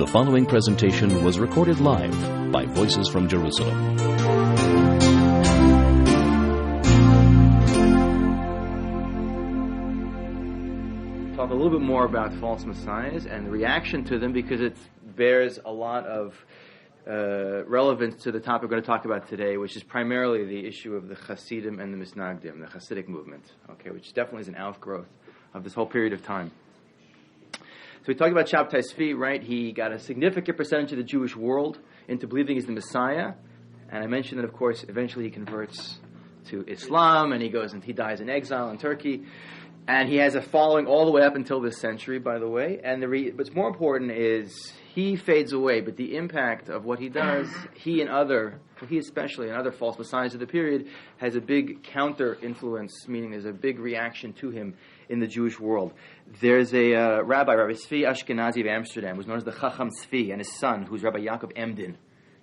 The following presentation was recorded live by Voices from Jerusalem. Talk a little bit more about false messiahs and the reaction to them, because it bears a lot of relevance to the topic we're going to talk about today, which is primarily the issue of the Chassidim and the Misnagdim, the Hasidic movement, which definitely is an outgrowth of this whole period of time. So we talked about Shabtai Tzvi, right? He got a significant percentage of the Jewish world into believing he's the Messiah. And I mentioned that, of course, eventually he converts to Islam, and he dies in exile in Turkey. And he has a following all the way up until this century, by the way. And what's more important is he fades away, but the impact of what he does, he especially and other false messiahs of the period, has a big counter-influence, meaning there's a big reaction to him in the Jewish world. There's a Rabbi Tzvi Ashkenazi of Amsterdam, who's known as the Chacham Tzvi, and his son, who's Rabbi Yaakov Emden.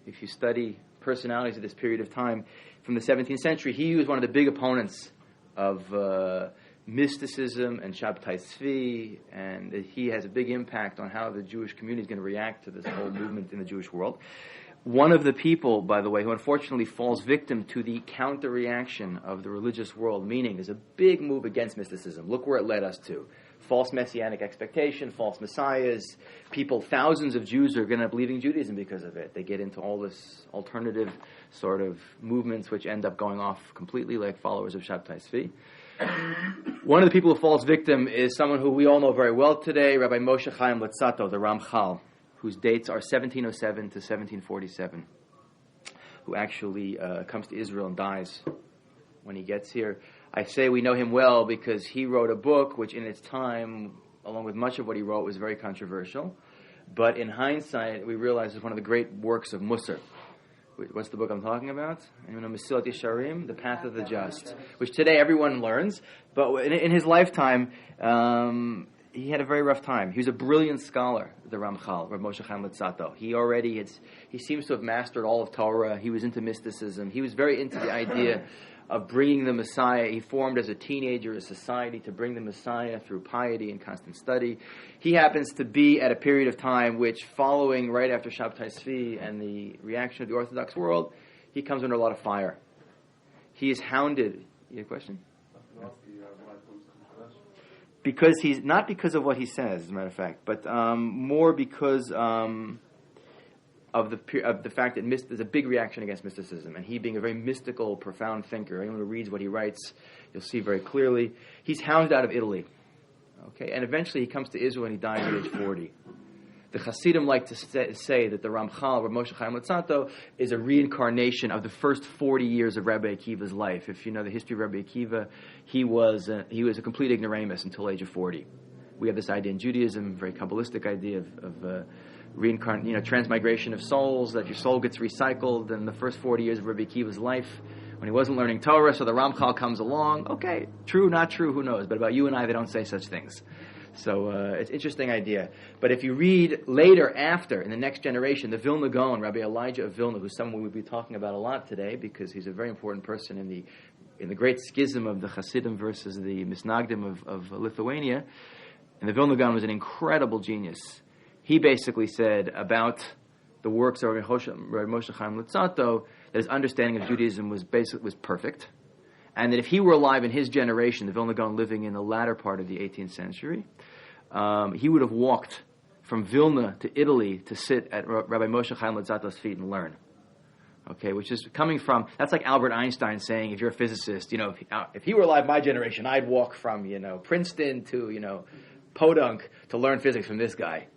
If you study personalities of this period of time from the 17th century, he was one of the big opponents of mysticism and Shabtai Tzvi, and he has a big impact on how the Jewish community is going to react to this whole movement in the Jewish world. One of the people, by the way, who unfortunately falls victim to the counter-reaction of the religious world, meaning there's a big move against mysticism. Look where it led us to. False messianic expectation, false messiahs. Thousands of Jews are going to end up leaving Judaism because of it. They get into all this alternative sort of movements which end up going off completely, like followers of Shabtai Tzvi. One of the people who falls victim is someone who we all know very well today, Rabbi Moshe Chaim Luzzatto, the Ramchal, whose dates are 1707 to 1747, who actually comes to Israel and dies when he gets here. I say we know him well because he wrote a book which in its time, along with much of what he wrote, was very controversial. But in hindsight, we realize it's one of the great works of Musar. What's the book I'm talking about? Mesilat Yesharim, The Path of the Just, which today everyone learns. But in his lifetime, he had a very rough time. He was a brilliant scholar, the Ramchal, Rav Moshe Chaim Luzzatto. He seems to have mastered all of Torah. He was into mysticism. He was very into the idea of bringing the Messiah. He formed as a teenager a society to bring the Messiah through piety and constant study. He happens to be at a period of time which, following right after Shabtai Tzvi and the reaction of the Orthodox world, he comes under a lot of fire. He is hounded. You have a question? Because not because of what he says, as a matter of fact, but more because of the fact that there's a big reaction against mysticism, and he being a very mystical, profound thinker. Anyone who reads what he writes, you'll see very clearly. He's hounded out of Italy, and eventually he comes to Israel and he dies at age 40. The Chassidim like to say that the Ramchal, Rav Moshe Chaim Luzzatto, is a reincarnation of the first 40 years of Rabbi Akiva's life. If you know the history of Rabbi Akiva, he was a complete ignoramus until the age of 40. We have this idea in Judaism, very Kabbalistic idea of transmigration of souls, that your soul gets recycled. And the first 40 years of Rabbi Akiva's life, when he wasn't learning Torah, so the Ramchal comes along. Okay, true, not true, who knows? But about you and I, they don't say such things. So it's an interesting idea. But if you read later, after, in the next generation, the Vilna Gaon, Rabbi Elijah of Vilna, who's someone we'll be talking about a lot today because he's a very important person in the great schism of the Chassidim versus the Misnagdim of Lithuania. And the Vilna Gaon was an incredible genius. He basically said about the works of Rabbi Moshe Chaim Luzzatto that his understanding of Judaism was perfect, and that if he were alive in his generation, the Vilna Gaon living in the latter part of the 18th century, he would have walked from Vilna to Italy to sit at Rabbi Moshe Chaim Luzzatto's feet and learn. Which is coming from, that's like Albert Einstein saying, if you're a physicist, if he were alive my generation, I'd walk from, Princeton to, Podunk to learn physics from this guy.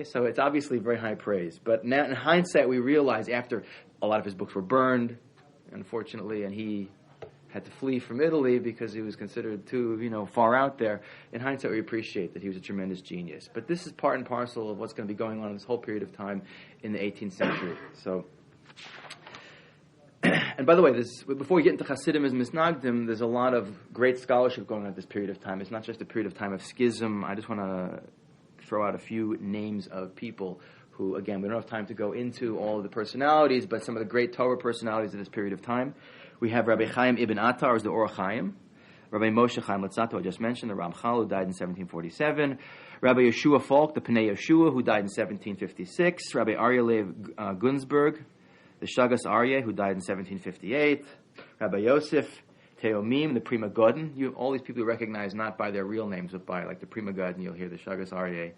So it's obviously very high praise. But now in hindsight, we realize after a lot of his books were burned, unfortunately, and he had to flee from Italy because he was considered too, far out there. In hindsight, we appreciate that he was a tremendous genius. But this is part and parcel of what's going to be going on in this whole period of time in the 18th century. So, and by the way, before we get into Chassidim and Misnagdim, there's a lot of great scholarship going on at this period of time. It's not just a period of time of schism. I just want to throw out a few names of people who, again, we don't have time to go into all of the personalities, but some of the great Torah personalities of this period of time. We have Rabbi Chaim ibn Attar as the Or Chaim. Rabbi Moshe Chaim Luzzatto, I just mentioned, the Ramchal, who died in 1747. Rabbi Yeshua Falk, the Pnei Yeshua, who died in 1756. Rabbi Aryeh Lev Gunsberg, the Shagas Aryeh, who died in 1758. Rabbi Yosef Teomim, the Prima Godin. All these people you recognize not by their real names, but by like the Prima Godin. You'll hear the Shagas Aryeh.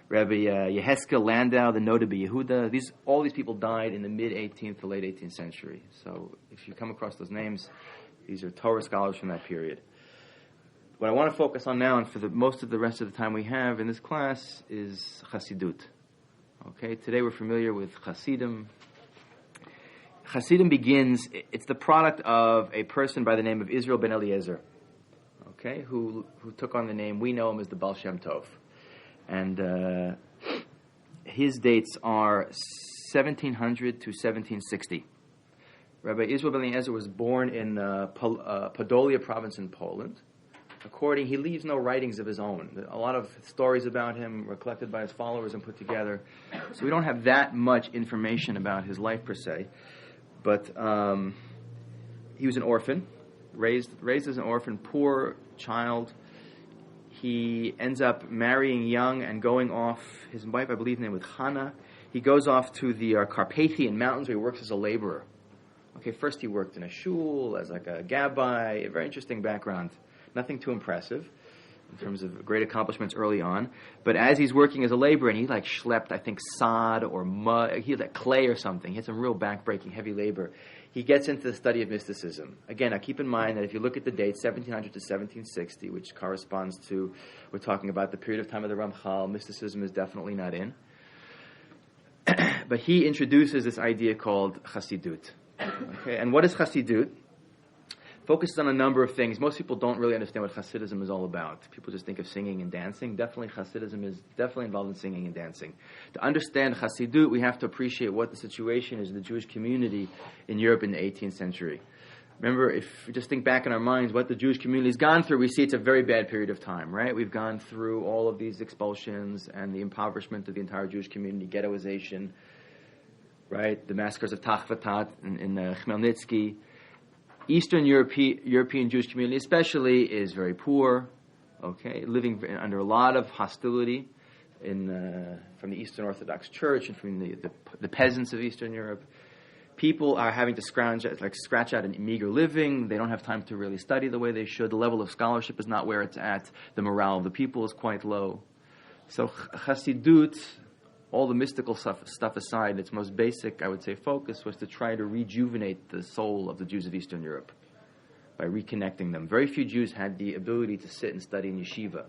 Rabbi Yeheskel Landau, the Noda Yehuda. All these people died in the mid-18th to late 18th century. So if you come across those names, these are Torah scholars from that period. What I want to focus on now, and for most of the rest of the time we have in this class, is Chassidut. Okay, today we're familiar with Chassidim. Chassidim begins, it's the product of a person by the name of Israel ben Eliezer, okay, who took on the name, we know him as the Baal Shem Tov. And his dates are 1700 to 1760. Rabbi Israel ben Eliezer was born in Podolia province in Poland. He leaves no writings of his own. A lot of stories about him were collected by his followers and put together. So we don't have that much information about his life per se. But he was an orphan, raised as an orphan, poor child. He ends up marrying young and going off. His wife, I believe, named was Hannah. He goes off to the Carpathian Mountains where he works as a laborer. Okay, first he worked in a shul as like a gabbai, a very interesting background. Nothing too impressive in terms of great accomplishments early on. But as he's working as a laborer, and he like schlepped, I think, sod or mud, he had like clay or something. He had some real backbreaking, heavy labor. He gets into the study of mysticism. Again, now keep in mind that if you look at the dates, 1700 to 1760, which corresponds to, we're talking about the period of time of the Ramchal, mysticism is definitely not in. But he introduces this idea called Chassidut. Okay, and what is Chassidut? Focuses on a number of things. Most people don't really understand what Hasidism is all about. People just think of singing and dancing. Definitely, Hasidism is definitely involved in singing and dancing. To understand Hasidut, we have to appreciate what the situation is in the Jewish community in Europe in the 18th century. Remember, if we just think back in our minds what the Jewish community has gone through, we see it's a very bad period of time, right? We've gone through all of these expulsions and the impoverishment of the entire Jewish community, ghettoization, right? The massacres of Tachvatat in Khmelnytsky. Eastern European Jewish community especially is very poor, okay, living under a lot of hostility from the Eastern Orthodox Church and from the peasants of Eastern Europe. People are having to scratch out a meager living. They don't have time to really study the way they should. The level of scholarship is not where it's at. The morale of the people is quite low. So Chassidut, all the mystical stuff aside, its most basic, I would say, focus was to try to rejuvenate the soul of the Jews of Eastern Europe by reconnecting them. Very few Jews had the ability to sit and study in yeshiva.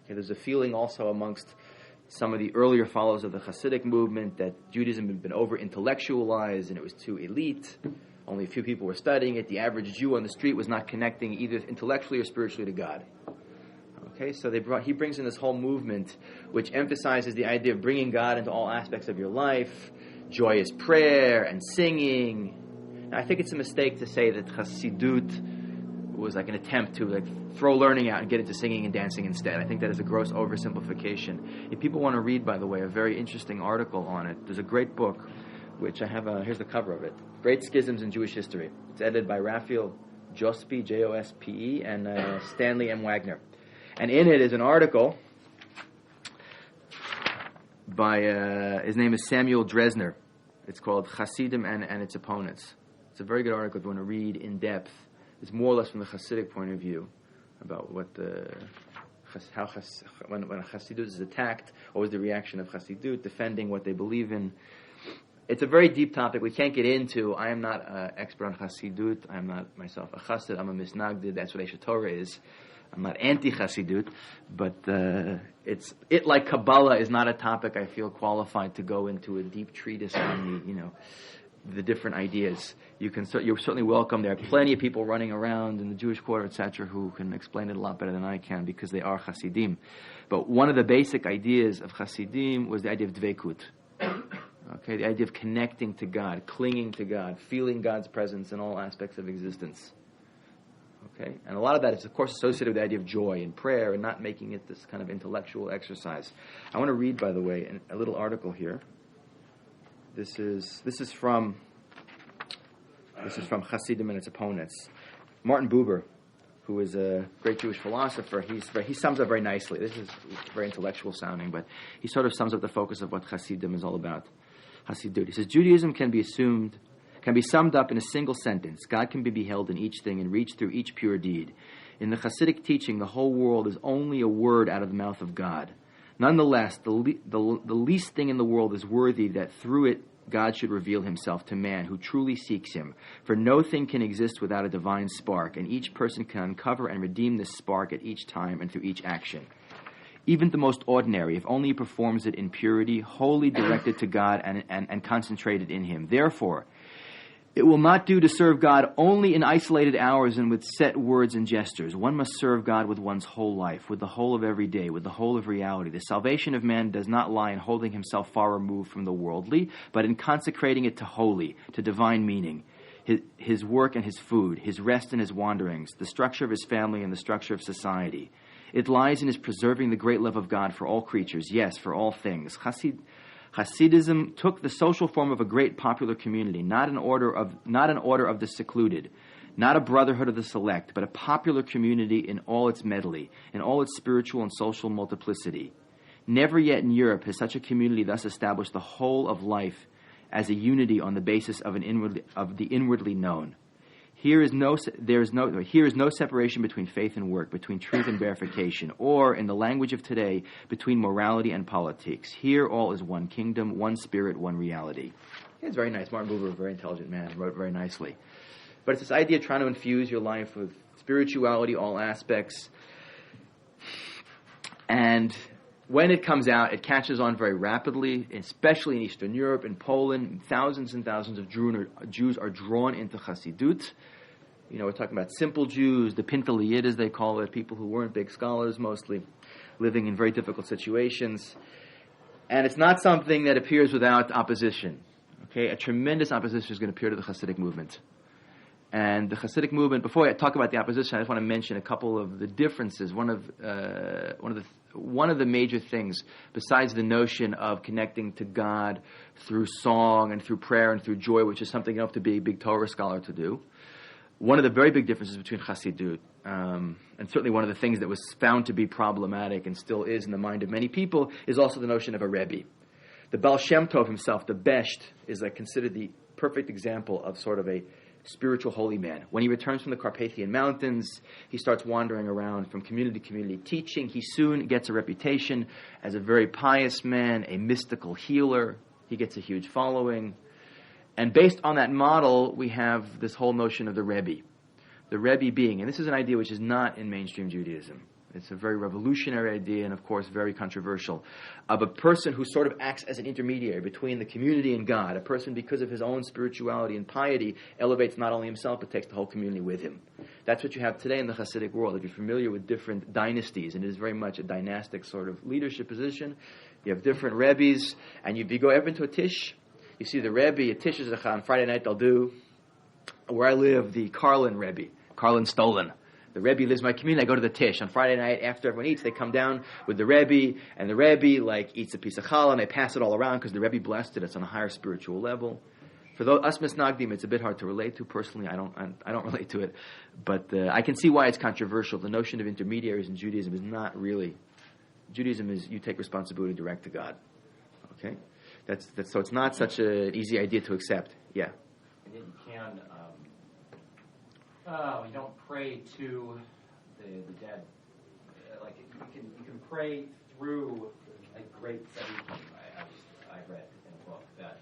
Okay, there's a feeling also amongst some of the earlier followers of the Hasidic movement that Judaism had been over-intellectualized and it was too elite. Only a few people were studying it. The average Jew on the street was not connecting either intellectually or spiritually to God. Okay, so he brings in this whole movement which emphasizes the idea of bringing God into all aspects of your life, joyous prayer and singing. Now, I think it's a mistake to say that Chassidut was like an attempt to throw learning out and get into singing and dancing instead. I think that is a gross oversimplification. If people want to read, by the way, a very interesting article on it, there's a great book, which I have, here's the cover of it, Great Schisms in Jewish History. It's edited by Raphael Jospe, Jospe, and Stanley M. Wagner. And in it is an article by, his name is Samuel Dresner. It's called Chassidim and Its Opponents. It's a very good article if you want to read in depth. It's more or less from the Hasidic point of view about when Chassidut is attacked, what was the reaction of Chassidut, defending what they believe in. It's a very deep topic we can't get into. I am not an expert on Chassidut. I am not myself a Chassid. I'm a Misnagdim. That's what Eshet Torah is. I'm not anti-Chassidut, but it like Kabbalah is not a topic I feel qualified to go into a deep treatise on the different ideas. You're certainly welcome. There are plenty of people running around in the Jewish quarter, etc., who can explain it a lot better than I can because they are Chassidim. But one of the basic ideas of Chassidim was the idea of dveikut. Okay, the idea of connecting to God, clinging to God, feeling God's presence in all aspects of existence. Okay, and a lot of that is, of course, associated with the idea of joy and prayer and not making it this kind of intellectual exercise. I want to read, by the way, a little article here. This is from Chassidim and Its Opponents. Martin Buber who is a great Jewish philosopher, he sums up very nicely. This is very intellectual sounding, but he sort of sums up the focus of what Chassidim is all about. Hasidut. He says, Judaism can be summed up in a single sentence. God can be beheld in each thing and reached through each pure deed. In the Hasidic teaching, the whole world is only a word out of the mouth of God. Nonetheless, the least thing in the world is worthy that through it God should reveal himself to man who truly seeks him. For no thing can exist without a divine spark, and each person can uncover and redeem this spark at each time and through each action. Even the most ordinary, if only he performs it in purity, wholly directed to God and concentrated in him. Therefore, it will not do to serve God only in isolated hours and with set words and gestures. One must serve God with one's whole life, with the whole of every day, with the whole of reality. The salvation of man does not lie in holding himself far removed from the worldly, but in consecrating it to holy, to divine meaning. His work and his food, his rest and his wanderings, the structure of his family and the structure of society. It lies in his preserving the great love of God for all creatures, yes, for all things. Hasidism took the social form of a great popular community, not an order of the secluded, not a brotherhood of the select, but a popular community in all its medley, in all its spiritual and social multiplicity. Never yet in Europe has such a community thus established the whole of life as a unity on the basis of the inwardly known. Here is no separation between faith and work, between truth and verification, or, in the language of today, between morality and politics. Here all is one kingdom, one spirit, one reality. It's very nice. Martin Buber, a very intelligent man, wrote it very nicely. But it's this idea of trying to infuse your life with spirituality, all aspects. And when it comes out, it catches on very rapidly, especially in Eastern Europe, in Poland. Thousands and thousands of Jews are drawn into Chassidut. You know, we're talking about simple Jews, the Pintaliyid, as they call it, people who weren't big scholars mostly, living in very difficult situations. And it's not something that appears without opposition. Okay, a tremendous opposition is going to appear to the Hasidic movement. And the Hasidic movement, before I talk about the opposition, I just want to mention a couple of the differences. One of the major things, besides the notion of connecting to God through song and through prayer and through joy, which is something you don't have to be a big Torah scholar to do. One of the very big differences between Chassidut, and certainly one of the things that was found to be problematic and still is in the mind of many people, is also the notion of a Rebbe. The Baal Shem Tov himself, the Besht, is considered the perfect example of sort of a spiritual holy man. When he returns from the Carpathian Mountains, he starts wandering around from community to community teaching. He soon gets a reputation as a very pious man, a mystical healer. He gets a huge following. And based on that model, we have this whole notion of the Rebbe. The Rebbe being, and this is an idea which is not in mainstream Judaism. It's a very revolutionary idea and, of course, very controversial, of a person who sort of acts as an intermediary between the community and God. A person, because of his own spirituality and piety, elevates not only himself, but takes the whole community with him. That's what you have today in the Hasidic world. If you're familiar with different dynasties, and it is very much a dynastic sort of leadership position, you have different Rebbes, and if you go ever into a Tish, you see the Rebbe, a Tish is on Friday night they'll do, where I live, the Karlin Rebbe, Karlin Stolen. The Rebbe lives in my community. I go to the Tish. On Friday night, after everyone eats, they come down with the Rebbe, and the Rebbe eats a piece of challah, and they pass it all around because the Rebbe blessed it. It's on a higher spiritual level. For us Misnagdim, it's a bit hard to relate to. Personally, I don't relate to it, but I can see why it's controversial. The notion of intermediaries in Judaism is not really. Judaism is you take responsibility direct to God. Okay, that's so it's not such an easy idea to accept. Yeah. And yet you can. You don't pray to the dead. Like you can pray through a great Tzaddikim. I read in a book that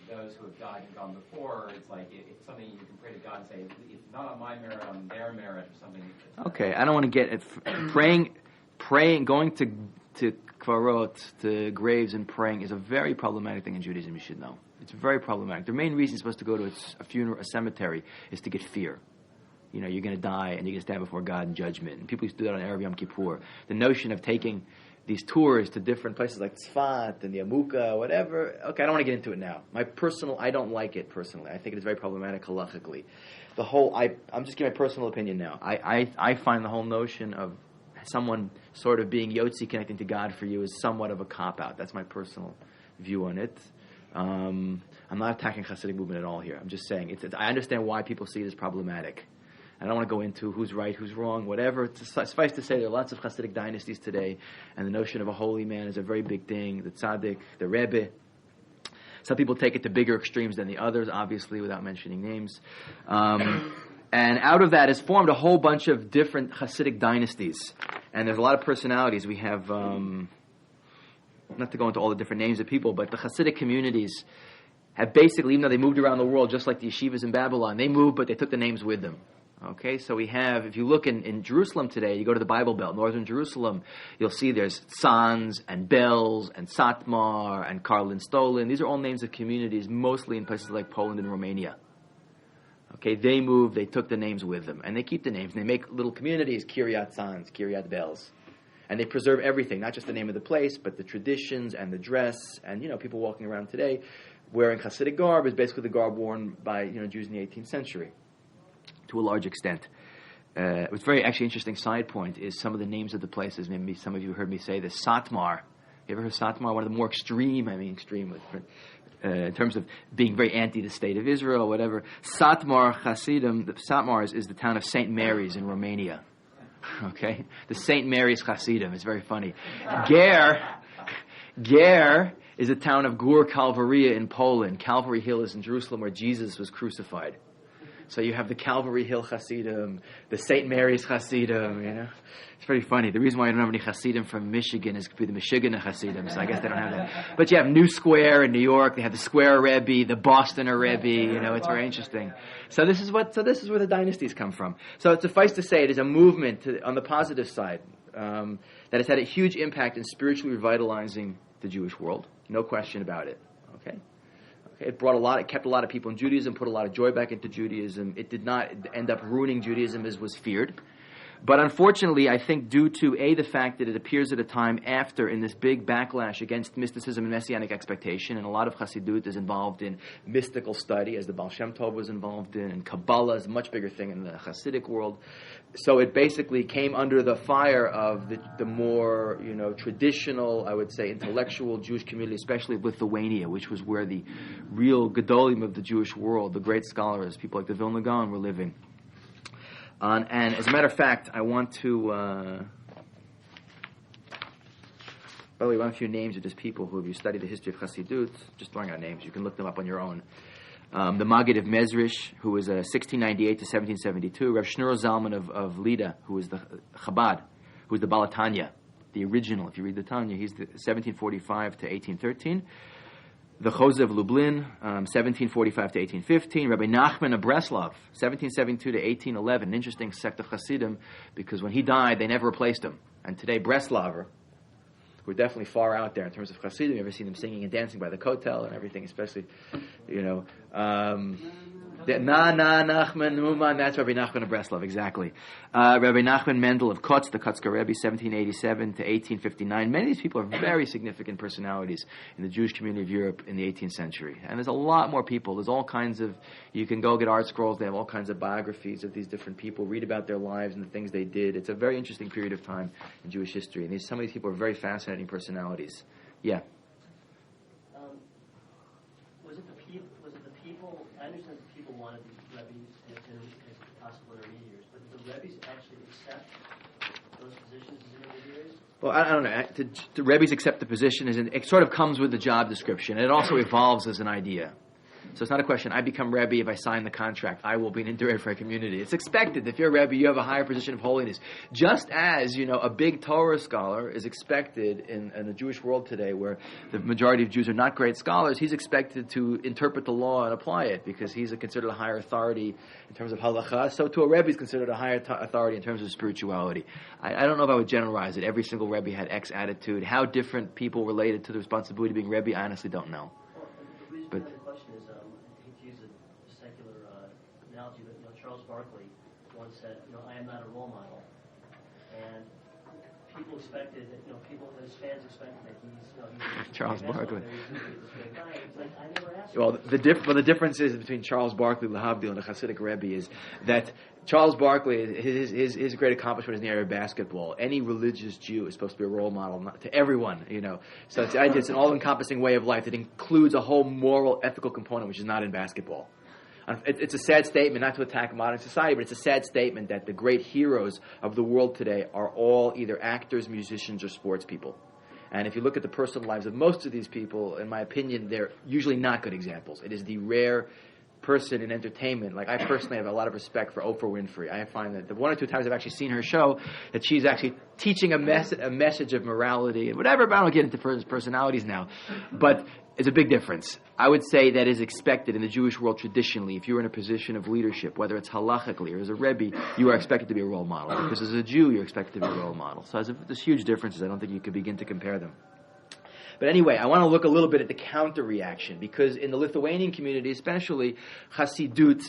those who have died and gone before, it's like it's something you can pray to God and say, it's not on my merit, on their merit, or something. Okay, I don't want to get it. Praying, going to kvarot, to graves and praying is a very problematic thing in Judaism. You should know. It's very problematic. The main reason you're supposed to go to a funeral, a cemetery, is to get fear. You know, you're going to die and you're going to stand before God in judgment. And people used to do that on Erev Yom Kippur. The notion of taking these tours to different places like Tzfat and the Amuka, whatever. Okay, I don't want to get into it now. I don't like it personally. I think it is very problematic halachically. I'm just giving my personal opinion now. I find the whole notion of someone sort of being Yotzi connecting to God for you is somewhat of a cop-out. That's my personal view on it. I'm not attacking Hasidic movement at all here. I'm just saying, I understand why people see it as problematic. I don't want to go into who's right, who's wrong, whatever. Suffice to say, there are lots of Hasidic dynasties today, and the notion of a holy man is a very big thing. The tzaddik, the Rebbe. Some people take it to bigger extremes than the others, obviously, without mentioning names. And out of that has formed a whole bunch of different Hasidic dynasties. And there's a lot of personalities. We have, not to go into all the different names of people, but the Hasidic communities have basically, even though they moved around the world, just like the yeshivas in Babylon, they moved, but they took the names with them. Okay, so we have, if you look in Jerusalem today, you go to the Bible Belt, northern Jerusalem, you'll see there's Sanz and Belz and Satmar and Karlin Stolin. These are all names of communities, mostly in places like Poland and Romania. Okay, they moved, they took the names with them, and they keep the names, and they make little communities, Kiryat Sanz, Kiryat Belz. And they preserve everything, not just the name of the place, but the traditions and the dress, and, people walking around today wearing Hasidic garb is basically the garb worn by, Jews in the 18th century. To a large extent. What's very actually interesting side point is some of the names of the places. Maybe some of you heard me say this. Satmar. You ever heard of Satmar? One of the more extreme in terms of being very anti the state of Israel, whatever. Satmar Chassidim. Satmar is the town of St. Mary's in Romania. Okay? The St. Mary's Chassidim. It's very funny. Ger is a town of Gur Calvaria in Poland. Calvary Hill is in Jerusalem where Jesus was crucified. So you have the Calvary Hill Hasidim, the St. Mary's Hasidim, It's pretty funny. The reason why I don't have any Hasidim from Michigan is the Michigan Hasidim, so I guess they don't have that. But you have New Square in New York. They have the Square Rebbe, the Bostoner Rebbe. It's very interesting. So this is where the dynasties come from. So suffice to say, it is a movement on the positive side that has had a huge impact in spiritually revitalizing the Jewish world. No question about it. Okay. It kept a lot of people in Judaism, put a lot of joy back into Judaism. It did not end up ruining Judaism as was feared. But unfortunately, I think due to, the fact that it appears at a time after, in this big backlash against mysticism and messianic expectation, and a lot of Chassidut is involved in mystical study, as the Baal Shem Tov was involved in, and Kabbalah is a much bigger thing in the Hasidic world. So it basically came under the fire of the more, traditional, I would say, intellectual Jewish community, especially Lithuania, which was where the real Gedolim of the Jewish world, the great scholars, people like the Vilna Gaon, were living. And as a matter of fact, I want to, by the way, one few names of just people who, if you study the history of Chassidut, just throwing out names, you can look them up on your own. The Maggid of Mezrish, who was 1698 to 1772. Rav Shneur Zalman of Lida, who was the Chabad, who was the Balatanya, the original. If you read the Tanya, he's the 1745 to 1813. The Chose of Lublin, 1745 to 1815. Rabbi Nachman of Breslov, 1772 to 1811. An interesting sect of Hasidim, because when he died, they never replaced him. And today, Breslaver, who are definitely far out there in terms of Hasidim. You ever seen them singing and dancing by the Kotel and everything, especially, Nachman Uman, that's Rabbi Nachman of Breslov, exactly. Rabbi Nachman Mendel of Kotz, the Kotzker Rebbe, 1787 to 1859. Many of these people are very significant personalities in the Jewish community of Europe in the 18th century. And there's a lot more people. There's all kinds of, you can go get art scrolls, they have all kinds of biographies of these different people, read about their lives and the things they did. It's a very interesting period of time in Jewish history. And some of these people are very fascinating personalities. Yeah. Was it the people? I understand that people wanted these Rebbes as possible intermediaries, but did the Rebbes actually accept those positions as intermediaries? Well, I don't know. The Rebbes accept the position, it sort of comes with the job description. It also evolves as an idea. So it's not a question, I become Rebbe if I sign the contract. I will be an intermediary for a community. It's expected. If you're a Rebbe, you have a higher position of holiness. Just as, a big Torah scholar is expected in a Jewish world today where the majority of Jews are not great scholars, he's expected to interpret the law and apply it because he's considered a higher authority in terms of halacha. So to a Rebbe, he's considered a higher authority in terms of spirituality. I don't know if I would generalize it. Every single Rebbe had X attitude. How different people related to the responsibility of being Rebbe, I honestly don't know. But the question is, I hate to use a secular analogy, but Charles Barkley once said, I am not a role model, and people expected that, his fans expected that he's Charles Barkley. I never asked. Well, the difference is between Charles Barkley, Lahavdil, and the Hasidic Rebbe is that Charles Barkley, his great accomplishment is in the area of basketball. Any religious Jew is supposed to be a role model to everyone, So it's an all-encompassing way of life that includes a whole moral, ethical component, which is not in basketball. It's a sad statement, not to attack modern society, but it's a sad statement that the great heroes of the world today are all either actors, musicians, or sports people. And if you look at the personal lives of most of these people, in my opinion, they're usually not good examples. It is the rare person in entertainment. Like, I personally have a lot of respect for Oprah Winfrey. I find that the one or two times I've actually seen her show, that she's actually teaching a message of morality and whatever, but I don't get into personalities now. But it's a big difference. I would say that is expected in the Jewish world traditionally. If you're in a position of leadership, whether it's halachically or as a Rebbe, you are expected to be a role model. Because as a Jew, you're expected to be a role model. So there's huge differences. I don't think you could begin to compare them. But anyway, I want to look a little bit at the counter-reaction, because in the Lithuanian community especially, Hasidut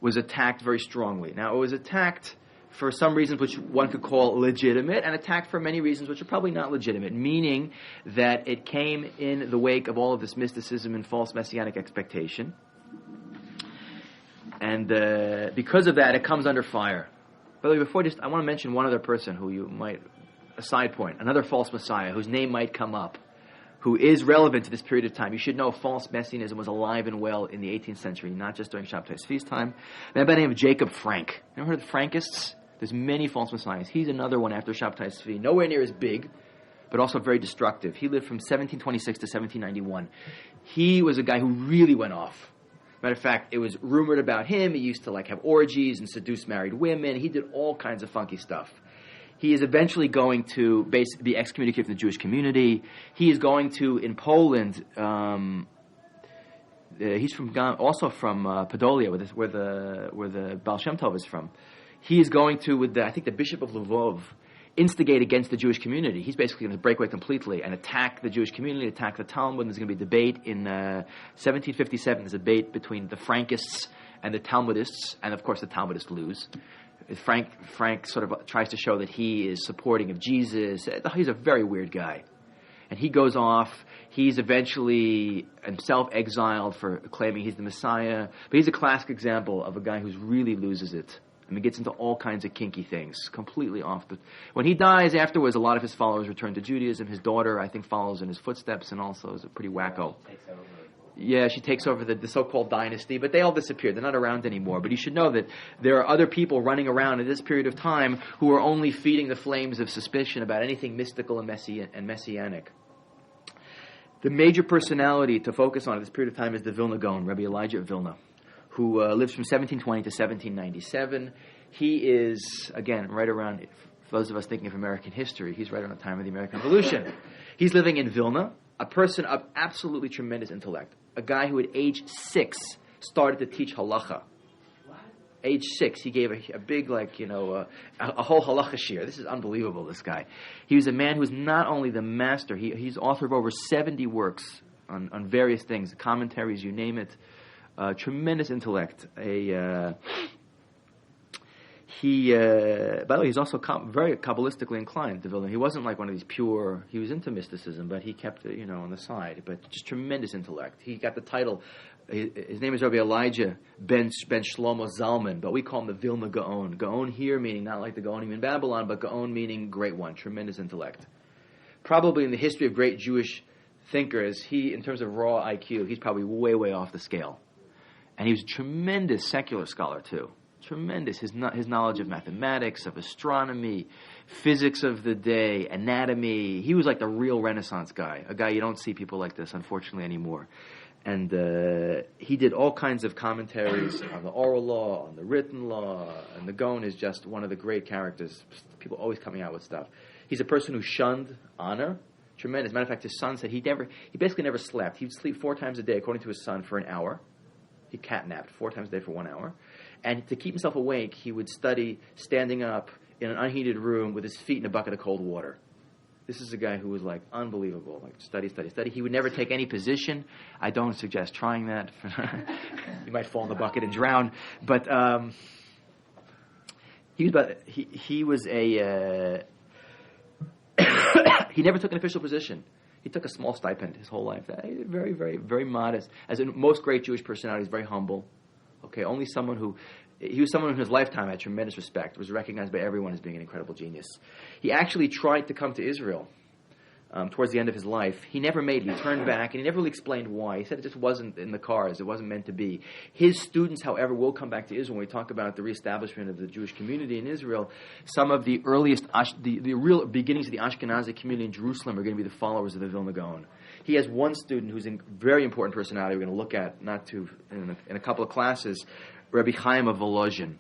was attacked very strongly. Now, it was attacked for some reasons which one could call legitimate, and attacked for many reasons which are probably not legitimate, meaning that it came in the wake of all of this mysticism and false messianic expectation. And because of that, it comes under fire. By the way, I want to mention one other person who you might, a side point, another false messiah whose name might come up, who is relevant to this period of time. You should know false messianism was alive and well in the 18th century, not just during Shabtai feast time. A man by the name of Jacob Frank. You ever heard of the Frankists? There's many false messiahs. He's another one after Shabtai Tzvi, nowhere near as big, but also very destructive. He lived from 1726 to 1791. He was a guy who really went off. Matter of fact, it was rumored about him. He used to have orgies and seduce married women. He did all kinds of funky stuff. He is eventually going to be excommunicated from the Jewish community. He is going to, in Poland, he's also from Podolia, where the Baal Shem Tov is from. He is going to, with I think the Bishop of Lvov, instigate against the Jewish community. He's basically going to break away completely and attack the Jewish community, attack the Talmud. There's going to be a debate in 1757. There's a debate between the Frankists and the Talmudists, and of course the Talmudists lose. Frank sort of tries to show that he is supporting of Jesus. He's a very weird guy. And he goes off. He's eventually himself exiled for claiming he's the Messiah. But he's a classic example of a guy who really loses it. I mean, gets into all kinds of kinky things, completely off the... When he dies, afterwards, a lot of his followers return to Judaism. His daughter, I think, follows in his footsteps and also is a pretty wacko. Yeah, she takes over the so-called dynasty, but they all disappeared. They're not around anymore. But you should know that there are other people running around in this period of time who are only feeding the flames of suspicion about anything mystical and messianic. The major personality to focus on at this period of time is the Vilna Gaon, Rabbi Elijah of Vilna, who lives from 1720 to 1797. He is, again, right around, for those of us thinking of American history, he's right around the time of the American Revolution. He's living in Vilna, a person of absolutely tremendous intellect. A guy who at age 6 started to teach halacha. What? Age 6, he gave a big, a whole halacha shiur. This is unbelievable, this guy. He was a man who was not only the master, he's author of over 70 works on various things, commentaries, you name it. Tremendous intellect. By the way, he's also very Kabbalistically inclined, de Vilna. He wasn't like one of these pure, he was into mysticism, but he kept it, on the side. But just tremendous intellect. He got the title, his name is Rabbi Elijah ben Shlomo Zalman, but we call him the Vilna Gaon. Gaon here meaning not like the Gaonim in Babylon, but Gaon meaning great one, tremendous intellect. Probably in the history of great Jewish thinkers, in terms of raw IQ, he's probably way, way off the scale. And he was a tremendous secular scholar, too. Tremendous. His knowledge of mathematics, of astronomy, physics of the day, anatomy. He was like the real Renaissance guy. A guy you don't see people like this, unfortunately, anymore. And he did all kinds of commentaries on the oral law, on the written law. And the Gaon is just one of the great characters. People always coming out with stuff. He's a person who shunned honor. Tremendous. Matter of fact, his son said he basically never slept. He'd sleep 4 times a day, according to his son, for an hour. He catnapped 4 times a day for 1 hour. And to keep himself awake, he would study standing up in an unheated room with his feet in a bucket of cold water. This is a guy who was unbelievable, study. He would never take any position. I don't suggest trying that. You might fall in the bucket and drown. But he never took an official position. He took a small stipend his whole life. Very, very, very modest. As in most great Jewish personalities, very humble. Okay, he was someone who in his lifetime had tremendous respect, was recognized by everyone as being an incredible genius. He actually tried to come to Israel towards the end of his life, he never made it. He turned back, and he never really explained why. He said it just wasn't in the cards. It wasn't meant to be. His students, however, will come back to Israel. When we talk about the reestablishment of the Jewish community in Israel, some of the earliest, the real beginnings of the Ashkenazi community in Jerusalem are going to be the followers of the Vilna Gaon. He has one student who's a very important personality we're going to look at in a couple of classes, Rabbi Chaim of Volozhin,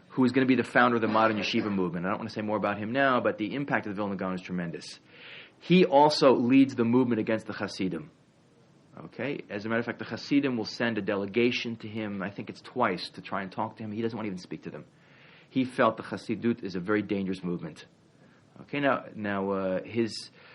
who is going to be the founder of the modern yeshiva movement. I don't want to say more about him now, but the impact of the Vilna Gaon is tremendous. He also leads the movement against the Chassidim. Okay? As a matter of fact, the Chassidim will send a delegation to him, I think it's twice, to try and talk to him. He doesn't want to even speak to them. He felt the Chassidut is a very dangerous movement. Okay, now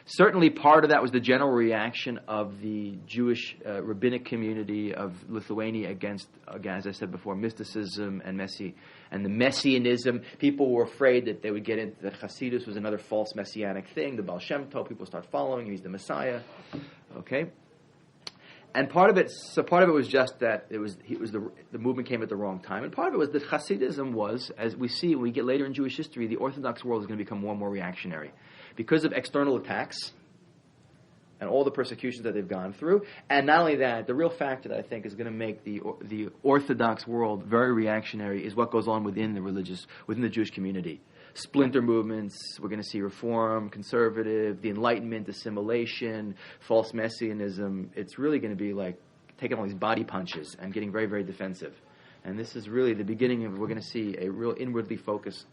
certainly part of that was the general reaction of the Jewish rabbinic community of Lithuania against, again, as I said before, mysticism and the messianism. People were afraid that they would get into the Hasidus was another false messianic thing. The Baal Shem Tov, people start following him. He's the Messiah. Okay, and part of it was just that the movement came at the wrong time, and part of it was that Hasidism was, as we see when we get later in Jewish history, the Orthodox world is going to become more and more reactionary because of external attacks and all the persecutions that they've gone through. And not only that, the real factor that I think is going to make the Orthodox world very reactionary is what goes on within the Jewish community. Splinter movements, we're going to see reform, conservative, the Enlightenment, assimilation, false messianism. It's really going to be like taking all these body punches and getting very, very defensive. And this is really the beginning of, we're going to see a real inwardly focused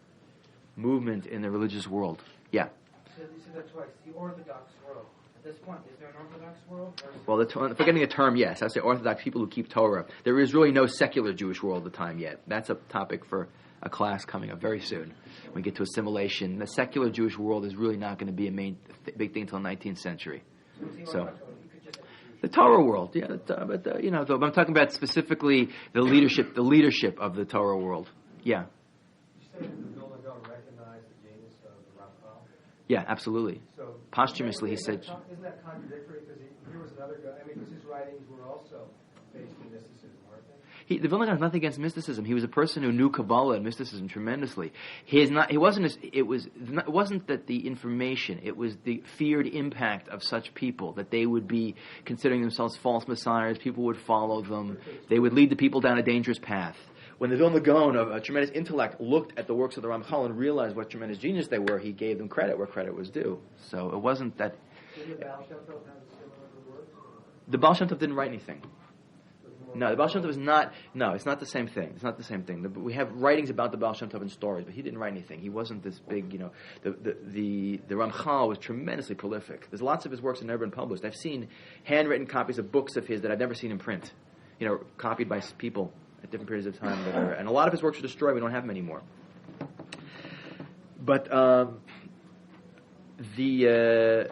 movement in the religious world. Yeah? So you said that twice, the Orthodox world. At this point, is there an Orthodox world? Well, forgetting a term, yes. I say Orthodox people who keep Torah. There is really no secular Jewish world at the time yet. That's a topic for a class coming up very soon. When we get to assimilation, the secular Jewish world is really not going to be a big thing until the 19th century. So, the Torah world, yeah. But I'm talking about specifically the leadership of the Torah world. Yeah. You said the Vilna Gaon recognized the genius of the Rabbi? Yeah, absolutely. So posthumously, he said. Isn't that contradictory? Because here was another guy. Because his writings were also based in mysticism, weren't they? The Vilna Gaon has nothing against mysticism. He was a person who knew Kabbalah and mysticism tremendously. It wasn't that the information, it was the feared impact of such people, that they would be considering themselves false messiahs, people would follow them, they would lead the people down a dangerous path. When the Vilna Gaon, of a tremendous intellect, looked at the works of the Ramchal and realized what tremendous genius they were, he gave them credit where credit was due. So it wasn't that... Did the Baal Shem Tov have similar works? The Baal Shem Tov didn't write anything. No, the Baal Shem Tov is not... No, it's not the same thing. It's not the same thing. We have writings about the Baal Shem Tov and stories, but he didn't write anything. He wasn't this big, The Ramchal was tremendously prolific. There's lots of his works that have never been published. I've seen handwritten copies of books of his that I've never seen in print. Copied by people at different periods of time. And a lot of his works are destroyed. We don't have them anymore. But the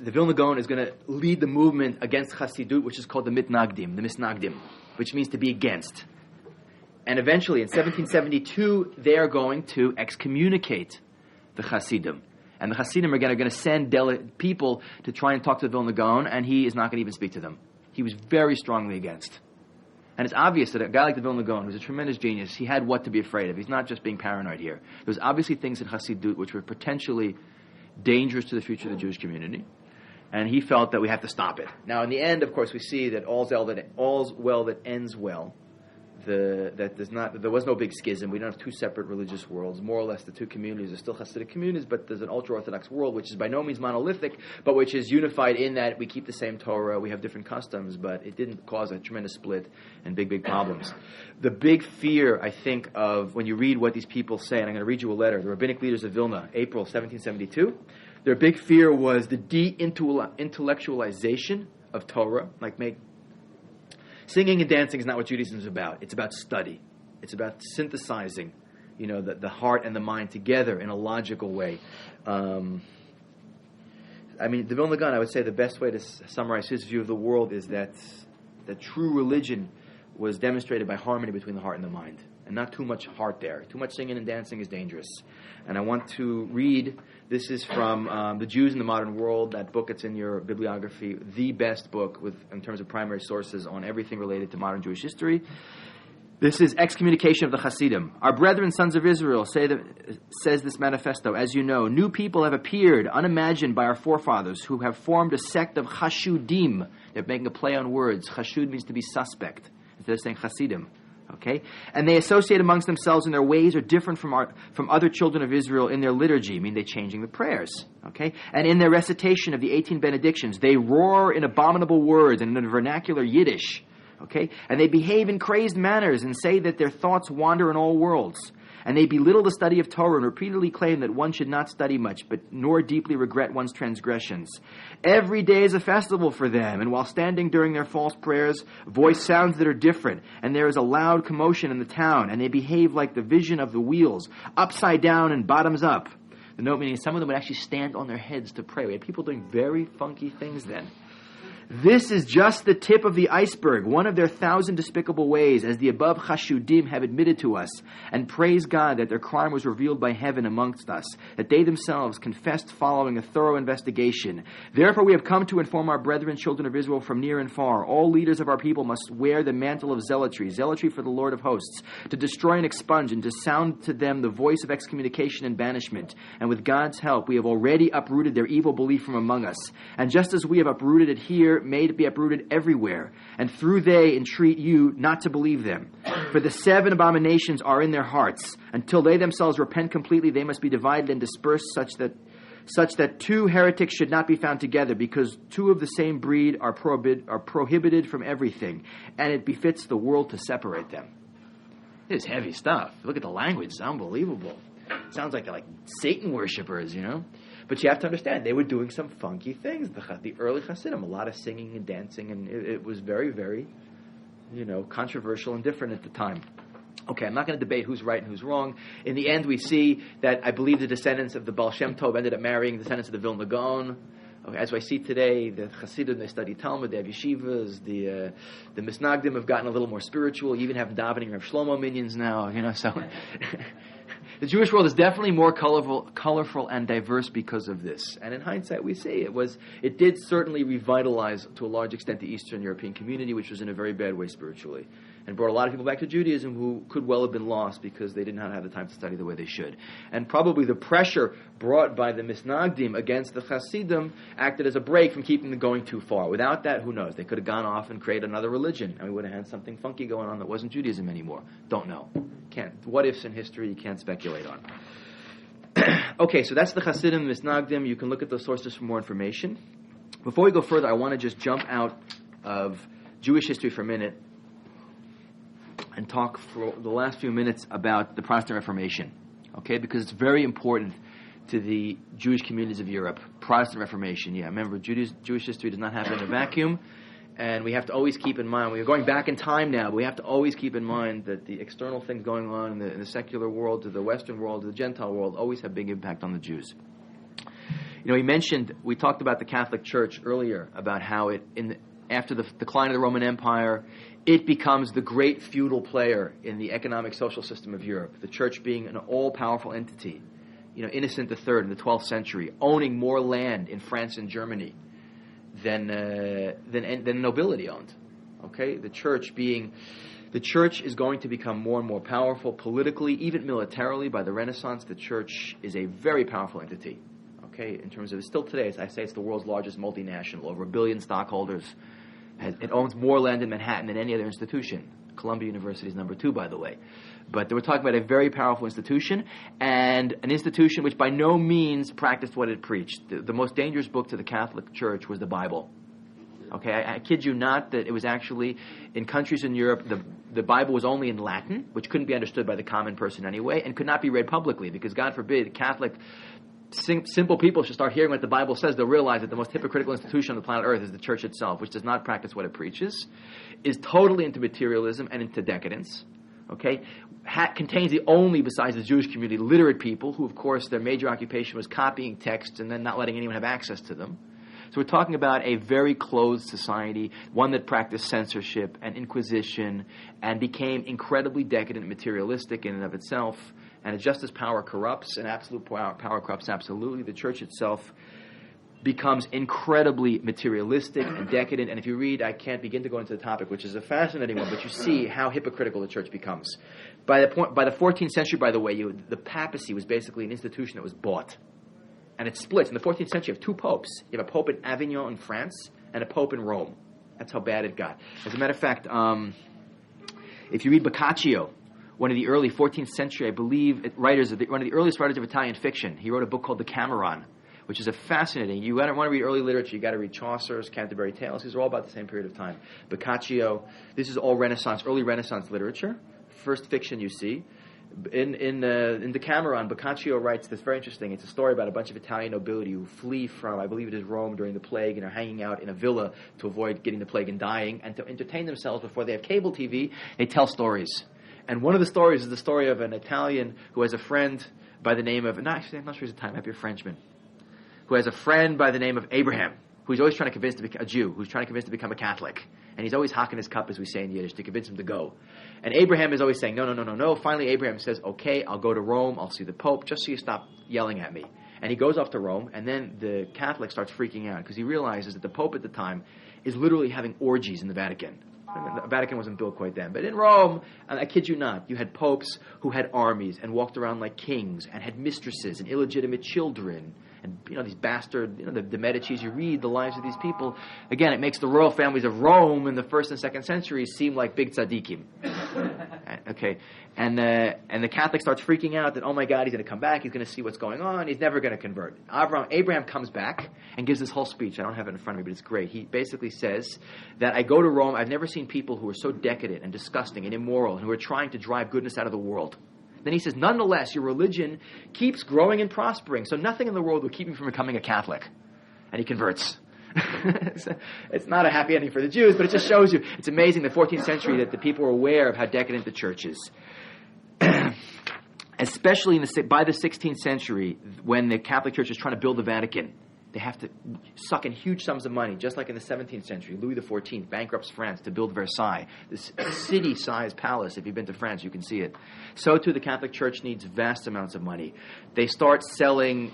Vilna Gaon is going to lead the movement against Chassidut, which is called the Misnagdim, which means to be against. And eventually, in 1772, they are going to excommunicate the Chassidim. And the Chassidim are going to send people to try and talk to the Vilna Gaon, and he is not going to even speak to them. He was very strongly against. And it's obvious that a guy like the Vilna Gaon, who's a tremendous genius, he had what to be afraid of. He's not just being paranoid here. There's obviously things in Chassidut which were potentially dangerous to the future of the Jewish community. And he felt that we have to stop it. Now, in the end, of course, we see that all's well that ends well. There was no big schism. We don't have two separate religious worlds. More or less, the two communities are still Hasidic communities, but there's an ultra-Orthodox world, which is by no means monolithic, but which is unified in that we keep the same Torah, we have different customs, but it didn't cause a tremendous split and big problems. The big fear, I think, of when you read what these people say, and I'm going to read you a letter, the rabbinic leaders of Vilna, April 1772, their big fear was the de-intellectualization of Torah, singing and dancing is not what Judaism is about. It's about study. It's about synthesizing, the heart and the mind together in a logical way. The Vilna Gaon, I would say the best way to summarize his view of the world is that true religion was demonstrated by harmony between the heart and the mind, and not too much heart there. Too much singing and dancing is dangerous. And I want to read, this is from The Jews in the Modern World, that book, it's in your bibliography, the best book in terms of primary sources on everything related to modern Jewish history. This is excommunication of the Chassidim. Our brethren, sons of Israel, says this manifesto, as you know, new people have appeared, unimagined by our forefathers, who have formed a sect of Chashudim. They're making a play on words. Chashud means to be suspect, instead of saying Chassidim. Okay? And they associate amongst themselves, and their ways are different from other children of Israel in their liturgy, meaning they're changing the prayers. Okay? And in their recitation of the 18 benedictions, they roar in abominable words and in vernacular Yiddish. Okay? And they behave in crazed manners and say that their thoughts wander in all worlds. And they belittle the study of Torah and repeatedly claim that one should not study much, but nor deeply regret one's transgressions. Every day is a festival for them, and while standing during their false prayers, voice sounds that are different, and there is a loud commotion in the town, and they behave like the vision of the wheels, upside down and bottoms up. The note meaning some of them would actually stand on their heads to pray. We had people doing very funky things then. This is just the tip of the iceberg, one of their 1,000 despicable ways, as the above Chashudim have admitted to us, and praise God that their crime was revealed by heaven amongst us, that they themselves confessed following a thorough investigation. Therefore we have come to inform our brethren, children of Israel from near and far. All leaders of our people must wear the mantle of zealotry for the Lord of hosts, to destroy and expunge, and to sound to them the voice of excommunication and banishment. And with God's help, we have already uprooted their evil belief from among us. And just as we have uprooted it here, may it be uprooted everywhere, and through they entreat you not to believe them. For the 7 abominations are in their hearts. Until they themselves repent completely, they must be divided and dispersed, such that 2 heretics should not be found together, because 2 of the same breed are prohibited from everything, and it befits the world to separate them. It is heavy stuff. Look at the language; it's unbelievable. It sounds like they're like Satan worshippers, you know. But you have to understand, they were doing some funky things. The early Hasidim, a lot of singing and dancing, and it was very, very, controversial and different at the time. Okay, I'm not going to debate who's right and who's wrong. In the end, we see that I believe the descendants of the Baal Shem Tov ended up marrying the descendants of the Vilna Gaon. Okay, as I see today, the Chassidim, they study Talmud, they have yeshivas. The Misnagdim have gotten a little more spiritual. You even have davening Rav Shlomo minions now. So the Jewish world is definitely more colorful and diverse because of this. And in hindsight, we see it did certainly revitalize to a large extent the Eastern European community, which was in a very bad way spiritually, and brought a lot of people back to Judaism who could well have been lost because they did not have the time to study the way they should. And probably the pressure brought by the Misnagdim against the Chassidim acted as a break from keeping them going too far. Without that, who knows? They could have gone off and created another religion, and we would have had something funky going on that wasn't Judaism anymore. Don't know. Can't. What ifs in history you can't speculate on. Okay, so that's the Chassidim, Misnagdim. You can look at those sources for more information. Before we go further, I want to just jump out of Jewish history for a minute and talk for the last few minutes about the Protestant Reformation, okay? Because it's very important to the Jewish communities of Europe. Protestant Reformation, remember, Jewish history does not happen in a vacuum, and we have to always keep in mind, we're going back in time now, but we have to always keep in mind that the external things going on in the secular world, to the Western world, to the Gentile world, always have big impact on the Jews. We talked about the Catholic Church earlier, about how after the decline of the Roman Empire, it becomes the great feudal player in the economic social system of Europe. The Church being an all-powerful entity, Innocent III in the 12th century, owning more land in France and Germany than nobility owned. Okay, the Church is going to become more and more powerful politically, even militarily. By the Renaissance, the Church is a very powerful entity. Okay, in terms of still today, as I say, it's the world's largest multinational, over 1 billion stockholders. It owns more land in Manhattan than any other institution. Columbia University is number 2, by the way. But we're talking about a very powerful institution, and an institution which by no means practiced what it preached. The most dangerous book to the Catholic Church was the Bible. Okay, I kid you not that it was actually, in countries in Europe, the Bible was only in Latin, which couldn't be understood by the common person anyway, and could not be read publicly, because God forbid Catholic simple people should start hearing what the Bible says. They'll realize that the most hypocritical institution on the planet Earth is the Church itself, which does not practice what it preaches, is totally into materialism and into decadence. Okay, contains the only, besides the Jewish community, literate people who, of course, their major occupation was copying texts and then not letting anyone have access to them. So we're talking about a very closed society, one that practiced censorship and inquisition and became incredibly decadent and materialistic in and of itself. And just as power corrupts, and absolute power corrupts absolutely, the Church itself becomes incredibly materialistic and decadent. And if you read, I can't begin to go into the topic, which is a fascinating one, but you see how hypocritical the church becomes. By the 14th century, by the way, the papacy was basically an institution that was bought. And it splits. In the 14th century, you have two popes. You have a pope in Avignon in France and a pope in Rome. That's how bad it got. As a matter of fact, if you read Boccaccio, one of the early 14th century, I believe, one of the earliest writers of Italian fiction, he wrote a book called The Cameron, which is a fascinating. You want to read early literature, you got to read Chaucer's Canterbury Tales. These are all about the same period of time. Boccaccio. This is all Renaissance, early Renaissance literature. First fiction you see. In Decameron, Boccaccio writes this very interesting. It's a story about a bunch of Italian nobility who flee from, I believe it is Rome during the plague, and are hanging out in a villa to avoid getting the plague and dying. And to entertain themselves before they have cable TV, they tell stories. And one of the stories is the story of an Italian who has a friend by the name of, no, actually, I'm not sure he's Italian, might be a Frenchman, who has a friend by the name of Abraham, who he's always trying to convince to become a Jew, who's trying to convince to become a Catholic. And he's always hocking his cup, as we say in Yiddish, to convince him to go. And Abraham is always saying, no. Finally, Abraham says, okay, I'll go to Rome, I'll see the Pope, just so you stop yelling at me. And he goes off to Rome, and then the Catholic starts freaking out, because he realizes that the Pope at the time is literally having orgies in the Vatican. The Vatican wasn't built quite then. But in Rome, and I kid you not, you had popes who had armies and walked around like kings and had mistresses and illegitimate children. And, these bastard, the Medicis, you read the lives of these people. Again, it makes the royal families of Rome in the 1st and 2nd centuries seem like big tzaddikim. Okay. And the Catholic starts freaking out that, oh my God, he's going to come back, he's going to see what's going on, he's never going to convert. Abraham comes back and gives this whole speech. I don't have it in front of me, but it's great. He basically says that I go to Rome, I've never seen people who are so decadent and disgusting and immoral and who are trying to drive goodness out of the world. Then he says, nonetheless, your religion keeps growing and prospering, so nothing in the world will keep you from becoming a Catholic. And he converts. It's not a happy ending for the Jews, but it just shows you, it's amazing, the 14th century, that the people are aware of how decadent the church is. Especially by the 16th century, when the Catholic Church is trying to build the Vatican, they have to suck in huge sums of money, just like in the 17th century. Louis XIV bankrupts France to build Versailles, this city-sized palace. If you've been to France, you can see it. So, too, the Catholic Church needs vast amounts of money. They start selling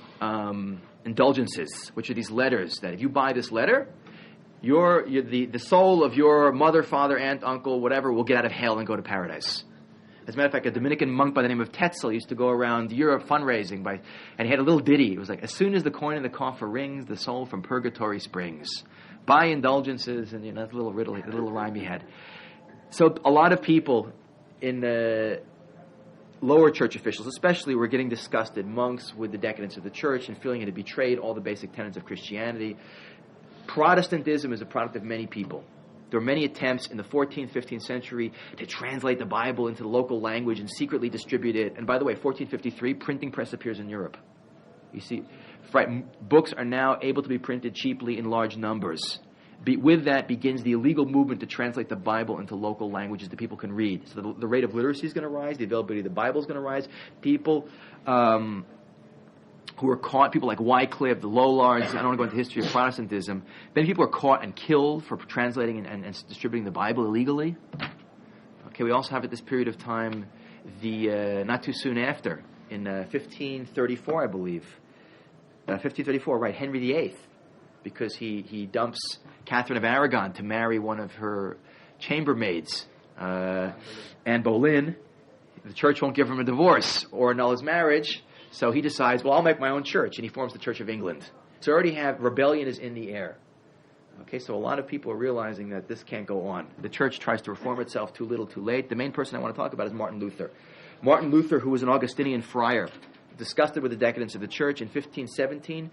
indulgences, which are these letters that if you buy this letter, the soul of your mother, father, aunt, uncle, whatever, will get out of hell and go to paradise. As a matter of fact, a Dominican monk by the name of Tetzel used to go around Europe fundraising, and he had a little ditty. It was like, as soon as the coin in the coffer rings, the soul from purgatory springs. Buy indulgences, and that little riddle, the little rhyme he had. So a lot of people in the lower church officials, especially, were getting disgusted, monks, with the decadence of the church and feeling it had betrayed all the basic tenets of Christianity. Protestantism is a product of many people. There were many attempts in the 14th, 15th century to translate the Bible into the local language and secretly distribute it. And by the way, 1453, printing press appears in Europe. You see, books are now able to be printed cheaply in large numbers. With that begins the illegal movement to translate the Bible into local languages that people can read. So the rate of literacy is going to rise, the availability of the Bible is going to rise. People who are caught, people like Wycliffe, the Lollards, I don't want to go into the history of Protestantism, many people are caught and killed for translating and distributing the Bible illegally. Okay, we also have at this period of time, not too soon after, in 1534, I believe, 1534, right, Henry VIII, because he dumps Catherine of Aragon to marry one of her chambermaids, Anne Boleyn. The church won't give him a divorce or annul his marriage. So he decides, well, I'll make my own church, and he forms the Church of England. So already rebellion is in the air. Okay, so a lot of people are realizing that this can't go on. The church tries to reform itself too little, too late. The main person I want to talk about is Martin Luther. Martin Luther, who was an Augustinian friar, disgusted with the decadence of the church, in 1517,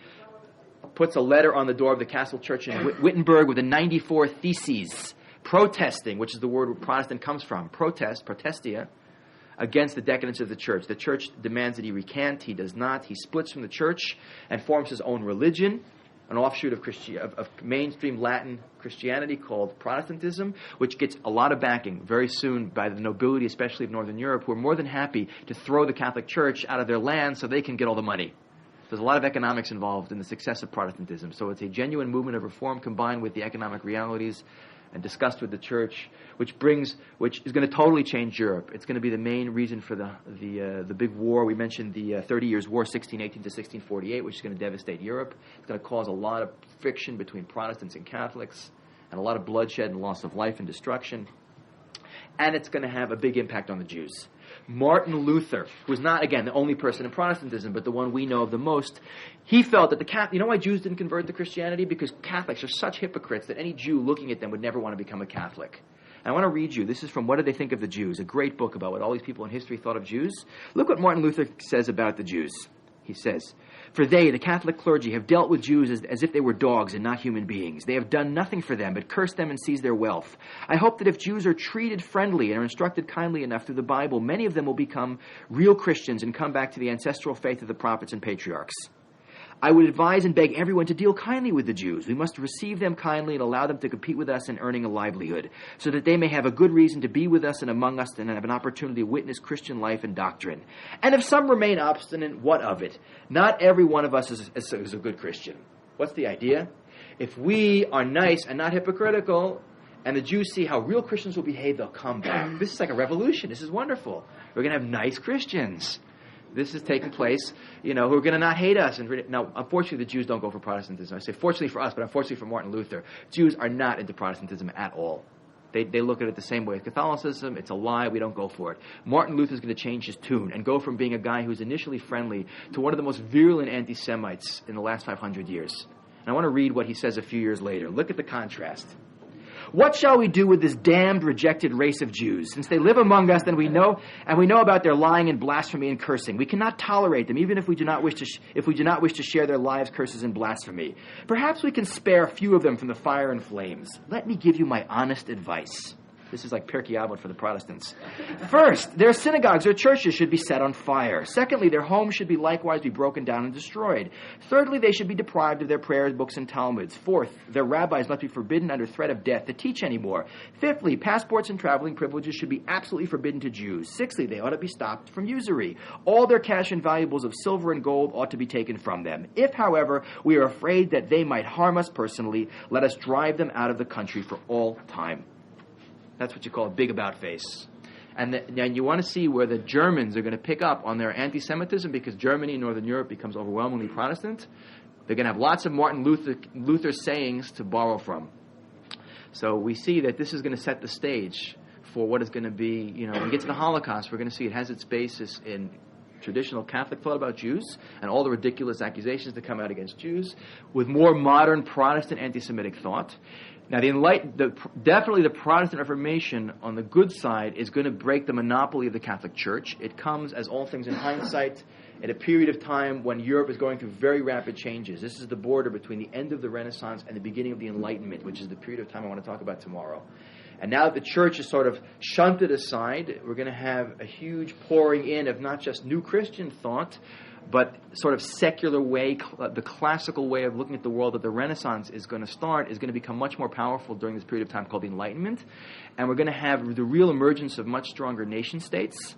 puts a letter on the door of the castle church in Wittenberg with the 94 Theses, protesting, which is the word where Protestant comes from, protestia, against the decadence of the church. The church demands that he recant. He does not. He splits from the church and forms his own religion, an offshoot of mainstream Latin Christianity called Protestantism, which gets a lot of backing very soon by the nobility, especially of Northern Europe, who are more than happy to throw the Catholic Church out of their land so they can get all the money. There's a lot of economics involved in the success of Protestantism. So it's a genuine movement of reform combined with the economic realities and discussed with the church, which is going to totally change Europe. It's going to be the main reason for the big war. We mentioned the 30 Years' War, 1618 to 1648, which is going to devastate Europe. It's going to cause a lot of friction between Protestants and Catholics, and a lot of bloodshed and loss of life and destruction. And it's going to have a big impact on the Jews. Martin Luther, who was not, again, the only person in Protestantism, but the one we know of the most, he felt that you know why Jews didn't convert to Christianity? Because Catholics are such hypocrites that any Jew looking at them would never want to become a Catholic. And I want to read you, this is from What Did They Think of the Jews? A great book about what all these people in history thought of Jews. Look what Martin Luther says about the Jews. He says, "For they, the Catholic clergy, have dealt with Jews as if they were dogs and not human beings. They have done nothing for them but cursed them and seized their wealth. I hope that if Jews are treated friendly and are instructed kindly enough through the Bible, many of them will become real Christians and come back to the ancestral faith of the prophets and patriarchs. I would advise and beg everyone to deal kindly with the Jews. We must receive them kindly and allow them to compete with us in earning a livelihood, so that they may have a good reason to be with us and among us and have an opportunity to witness Christian life and doctrine. And if some remain obstinate, what of it? Not every one of us is a good Christian." What's the idea? If we are nice and not hypocritical, and the Jews see how real Christians will behave, they'll come back. This is like a revolution. This is wonderful. We're going to have nice Christians. This is taking place, who are going to not hate us. Now, unfortunately, the Jews don't go for Protestantism. I say fortunately for us, but unfortunately for Martin Luther, Jews are not into Protestantism at all. They look at it the same way as Catholicism. It's a lie. We don't go for it. Martin Luther is going to change his tune and go from being a guy who's initially friendly to one of the most virulent anti-Semites in the last 500 years. And I want to read what he says a few years later. Look at the contrast. "What shall we do with this damned, rejected race of Jews? Since they live among us, and we know about their lying and blasphemy and cursing. We cannot tolerate them, even if we do not wish to share their lives, curses, and blasphemy. Perhaps we can spare a few of them from the fire and flames. Let me give you my honest advice." This is like Pirkei Avot for the Protestants. "First, their synagogues or churches should be set on fire. Secondly, their homes should likewise be broken down and destroyed. Thirdly, they should be deprived of their prayers, books, and Talmuds. Fourth, their rabbis must be forbidden under threat of death to teach anymore. Fifthly, passports and traveling privileges should be absolutely forbidden to Jews. Sixthly, they ought to be stopped from usury. All their cash and valuables of silver and gold ought to be taken from them. If, however, we are afraid that they might harm us personally, let us drive them out of the country for all time." That's what you call a big about face. And you want to see where the Germans are going to pick up on their anti-Semitism, because Germany, Northern Europe, becomes overwhelmingly Protestant. They're going to have lots of Martin Luther sayings to borrow from. So we see that this is going to set the stage for what is going to be, when we get to the Holocaust, we're going to see it has its basis in traditional Catholic thought about Jews and all the ridiculous accusations that come out against Jews, with more modern Protestant anti-Semitic thought. Now, definitely the Protestant Reformation on the good side is going to break the monopoly of the Catholic Church. It comes, as all things in hindsight, at a period of time when Europe is going through very rapid changes. This is the border between the end of the Renaissance and the beginning of the Enlightenment, which is the period of time I want to talk about tomorrow. And now that the church is sort of shunted aside, we're going to have a huge pouring in of not just new Christian thought, but sort of secular way, the classical way of looking at the world that the Renaissance is going to become much more powerful during this period of time called the Enlightenment. And we're going to have the real emergence of much stronger nation states,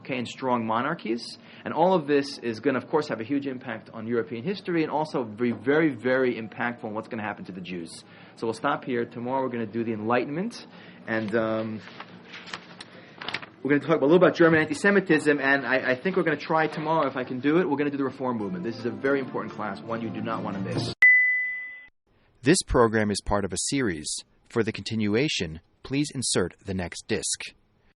and strong monarchies. And all of this is going to, of course, have a huge impact on European history, and also be very, very impactful on what's going to happen to the Jews. So we'll stop here. Tomorrow we're going to do the Enlightenment, and we're going to talk a little about German anti-Semitism, and I think we're going to try tomorrow, if I can do it, we're going to do the Reform movement. This is a very important class, one you do not want to miss. This program is part of a series. For the continuation, please insert the next disc.